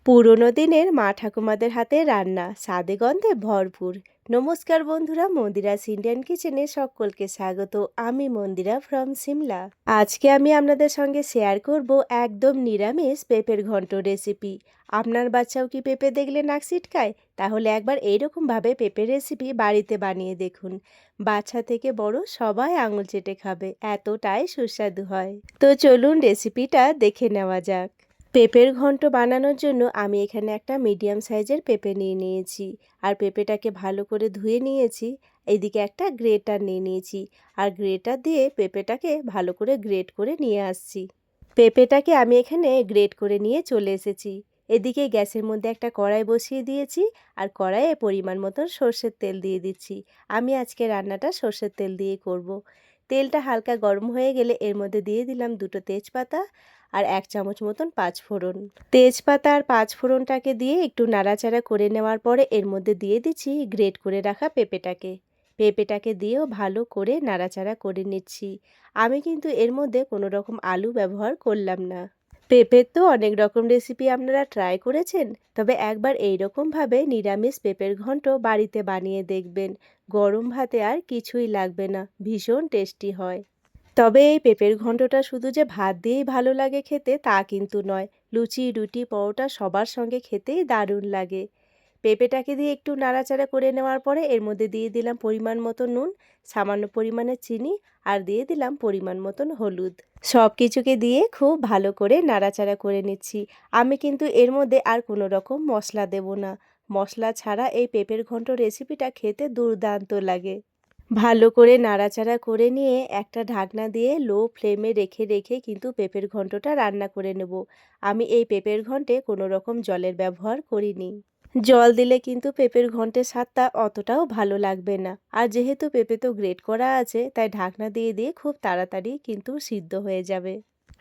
পুরোনো দিনের মা ঠাকুমাদের হাতে রান্না স্বাদে গন্ধে ভরপুর। নমস্কার বন্ধুরা, মন্দিরাস ইন্ডিয়ান কিচেনে সকলকে স্বাগত। আমি মন্দিরা ফ্রম সিমলা। আজকে আমি আপনাদের সঙ্গে শেয়ার করব একদম নিরামিষ পেঁপের ঘন্ট রেসিপি। আপনার বাচ্চাও কি পেঁপে দেখলে নাক ছিটকায়? তাহলে একবার এইরকমভাবে পেঁপের রেসিপি বাড়িতে বানিয়ে দেখুন। বাচ্চা থেকে বড় সবাই আঙুল চেটে খাবে, এতটাই সুস্বাদু হয়। তো চলুন রেসিপিটা দেখে নেওয়া যাক। পেঁপের ঘন্ট বানানোর জন্য আমি এখানে একটা মিডিয়াম সাইজের পেঁপে নিয়ে নিয়েছি। আর পেঁপেটাকে ভালো করে ধুয়ে নিয়েছি। এদিকে একটা গ্রেটার নিয়ে নিয়েছি। আর গ্রেটার দিয়ে পেঁপেটাকে ভালো করে গ্রেট করে নিয়ে আসছি। পেঁপেটাকে আমি এখানে গ্রেট করে নিয়ে চলে এসেছি। এদিকে গ্যাসের মধ্যে একটা কড়াই বসিয়ে দিয়েছি। আর কড়াইয়ে পরিমাণ মতন সর্ষের তেল দিয়ে দিচ্ছি। আমি আজকে রান্নাটা সর্ষের তেল দিয়ে করব। তেলটা হালকা গরম হয়ে গেলে এর মধ্যে দিয়ে দিলাম দুটো তেজপাতা আর 1 চামচ মতন পাঁচফোড়ন। তেজপাতা আর পাঁচফোড়নটাকে দিয়ে একটু নাড়াচাড়া করে নেওয়ার পরে এর মধ্যে দিয়ে দিচ্ছি গ্রেট করে রাখা পেঁপেটাকে দিয়েও ভালো করে নাড়াচাড়া করে নিচ্ছি। আমি কিন্তু এর মধ্যে কোনো রকম আলু ব্যবহার করলাম না। পেঁপের তো অনেক রকম রেসিপি আপনারা ট্রাই করেছেন, তবে একবার এইরকমভাবে নিরামিষ পেঁপের ঘন্ট বাড়িতে বানিয়ে দেখবেন। গরম ভাতে আর কিছুই লাগবে না, ভীষণ টেস্টি হয়। তবে এই পেঁপের ঘন্টটা শুধু যে ভাত দিয়েই ভালো লাগে খেতে তা কিন্তু নয়, লুচি রুটি পরোটা সবার সঙ্গে খেতেই দারুণ লাগে। পেঁপেটাকে দিয়ে একটু নাড়াচাড়া করে নেওয়ার পরে এর মধ্যে দিয়ে দিলাম পরিমাণ মতো নুন, সামান্য পরিমাণে চিনি আর দিয়ে দিলাম পরিমাণ মতন হলুদ। সব কিছুকে দিয়ে খুব ভালো করে নাড়াচাড়া করে নিচ্ছি। আমি কিন্তু এর মধ্যে আর কোনো রকম মশলা দেব না। মশলা ছাড়া এই পেঁপের ঘন্ট রেসিপিটা খেতে দুর্দান্ত লাগে। ভালো করে নাড়াচাড়া করে নিয়ে একটা ঢাকনা দিয়ে লো ফ্লেমে রেখে রেখে কিন্তু পেঁপের ঘন্টটা রান্না করে নেব। আমি এই পেঁপের ঘন্টে কোনো রকম জলের ব্যবহার করিনি। জল দিলে কিন্তু পেঁপের ঘন্টের স্বাদটা অতটাও ভালো লাগবে না। আর যেহেতু পেঁপে তো গ্রেট করা আছে, তাই ঢাকনা দিয়ে দিয়ে খুব তাড়াতাড়ি কিন্তু সিদ্ধ হয়ে যাবে।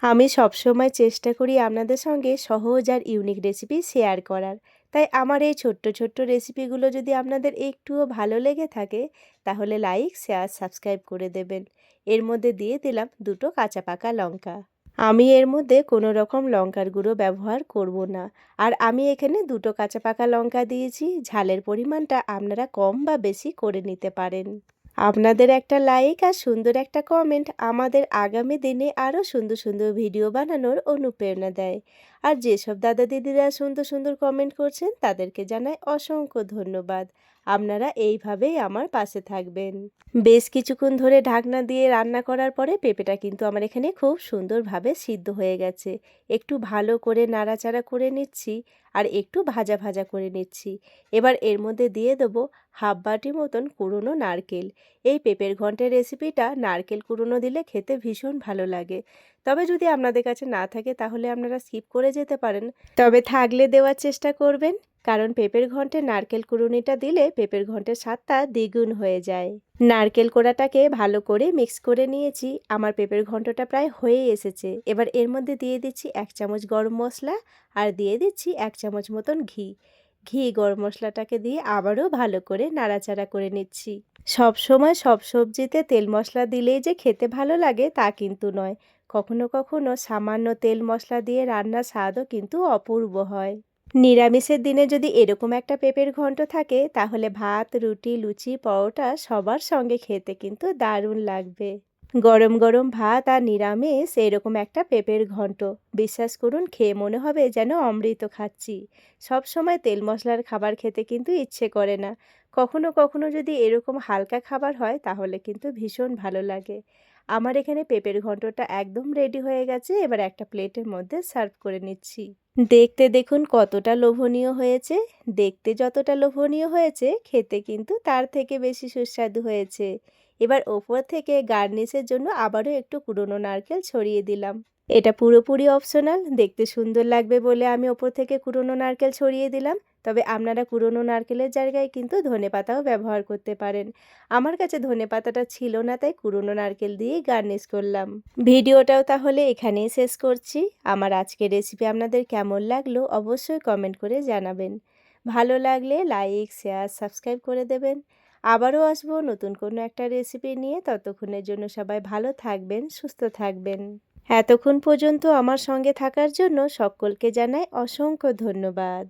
আমি সবসময় চেষ্টা করি আপনাদের সঙ্গে সহজ আর ইউনিক রেসিপি শেয়ার করার। তাই আমার এই ছোট্ট ছোট্ট রেসিপিগুলো যদি আপনাদের একটুও ভালো লেগে থাকে, তাহলে লাইক শেয়ার সাবস্ক্রাইব করে দেবেন। এর মধ্যে দিয়ে দিলাম দুটো কাঁচা পাকা লঙ্কা। আমি এর মধ্যে কোনো রকম লঙ্কার গুঁড়ো ব্যবহার করব না। আর আমি এখানে দুটো কাঁচা পাকা লঙ্কা দিয়েছি। ঝালের পরিমাণটা আপনারা কম বা বেশি করে নিতে পারেন। আপনাদের একটা লাইক আর সুন্দর একটা কমেন্ট আমাদের আগামী দিনে আরও সুন্দর সুন্দর ভিডিও বানানোর অনুপ্রেরণা দেয়। আর যেসব দাদা দিদিরা সুন্দর সুন্দর কমেন্ট করছেন তাদেরকে জানাই অসংখ্য ধন্যবাদ। আপনারা এইভাবেই আমার পাশে থাকবেন। বেশ কিছুক্ষণ ধরে ঢাকনা দিয়ে রান্না করার পরে পেঁপেটা কিন্তু আমার এখানে খুব সুন্দরভাবে সিদ্ধ হয়ে গেছে। একটু ভালো করে নাড়াচাড়া করে নিচ্ছি আর একটু ভাজা ভাজা করে নিচ্ছি। এবার এর মধ্যে দিয়ে দেবো হাফ বাটি মতন কুড়োনো নারকেল। এই পেঁপের ঘন্টের রেসিপিটা নারকেল কুড়োনো দিলে খেতে ভীষণ ভালো লাগে। তবে যদি আপনাদের কাছে না থাকে তাহলে আপনারা স্কিপ করে যেতে পারেন, তবে থাকলে দেওয়ার চেষ্টা করবেন। কারণ পেঁপের ঘন্টে নারকেল কুড়ুনিটা দিলে পেঁপের ঘন্টের স্বাদটা দ্বিগুণ হয়ে যায়। নারকেল কোড়াটাকে ভালো করে মিক্স করে নিয়েছি। আমার পেঁপের ঘন্টটা প্রায় হয়ে এসেছে। এবার এর মধ্যে দিয়ে দিচ্ছি 1 চামচ গরম মশলা আর দিয়ে দিচ্ছি 1 চামচ মতন ঘি গরম মশলাটাকে দিয়ে আবারও ভালো করে নাড়াচাড়া করে নিচ্ছি। সব সময় সব সবজিতে তেল মশলা দিলেই যে খেতে ভালো লাগে তা কিন্তু নয়। কখনো কখনো সামান্য তেল মশলা দিয়ে রান্নার স্বাদও কিন্তু অপূর্ব হয়। নিরামিষের দিনে যদি এরকম একটা পেঁপের ঘন্ট থাকে তাহলে ভাত রুটি লুচি পরোটা সবার সঙ্গে খেতে কিন্তু দারুণ লাগবে। গরম গরম ভাত আর নিরামিষ এরকম একটা পেঁপের ঘন্ট, বিশ্বাস করুন খেয়ে মনে হবে যেন অমৃত খাচ্ছি। সব সময় তেল মশলার খাবার খেতে কিন্তু ইচ্ছে করে না। কখনো কখনো যদি এরকম হালকা খাবার হয় তাহলে কিন্তু ভীষণ ভালো লাগে। আমার এখানে পেঁপের ঘন্টটা একদম রেডি হয়ে গেছে। এবার একটা প্লেটের মধ্যে সার্ভ করে নিচ্ছি। দেখতে দেখুন কতটা লোভনীয় হয়েছে। দেখতে যতটা লোভনীয় হয়েছে খেতে কিন্তু তার থেকে বেশি সুস্বাদু হয়েছে। এবার ওপর থেকে গার্নিশের জন্য আবারও একটু কুড়োনো নারকেল ছড়িয়ে দিলাম। এটা পুরোপুরি অপশনাল, দেখতে সুন্দর লাগবে বলে আমি ওপর থেকে কুড়োনো নারকেল ছড়িয়ে দিলাম। তবে আপনারা কুড়োনো নারকেলের জায়গায় কিন্তু ধনেপাতাও ব্যবহার করতে পারেন। আমার কাছে ধনেপাতাটা ছিল না, তাই কুড়োনো নারকেল দিয়েই গার্নিশ করলাম। ভিডিওটাও তাহলে এখানেই শেষ করছি। আমার আজকের রেসিপি আপনাদের কেমন লাগলো অবশ্যই কমেন্ট করে জানাবেন। ভালো লাগলে লাইক শেয়ার সাবস্ক্রাইব করে দেবেন। আবারও আসবো নতুন কোনো একটা রেসিপি নিয়ে। ততক্ষণের জন্য সবাই ভালো থাকবেন, সুস্থ থাকবেন। এতক্ষণ পর্যন্ত আমার সঙ্গে থাকার জন্য সকলকে জানাই অসংখ্য ধন্যবাদ।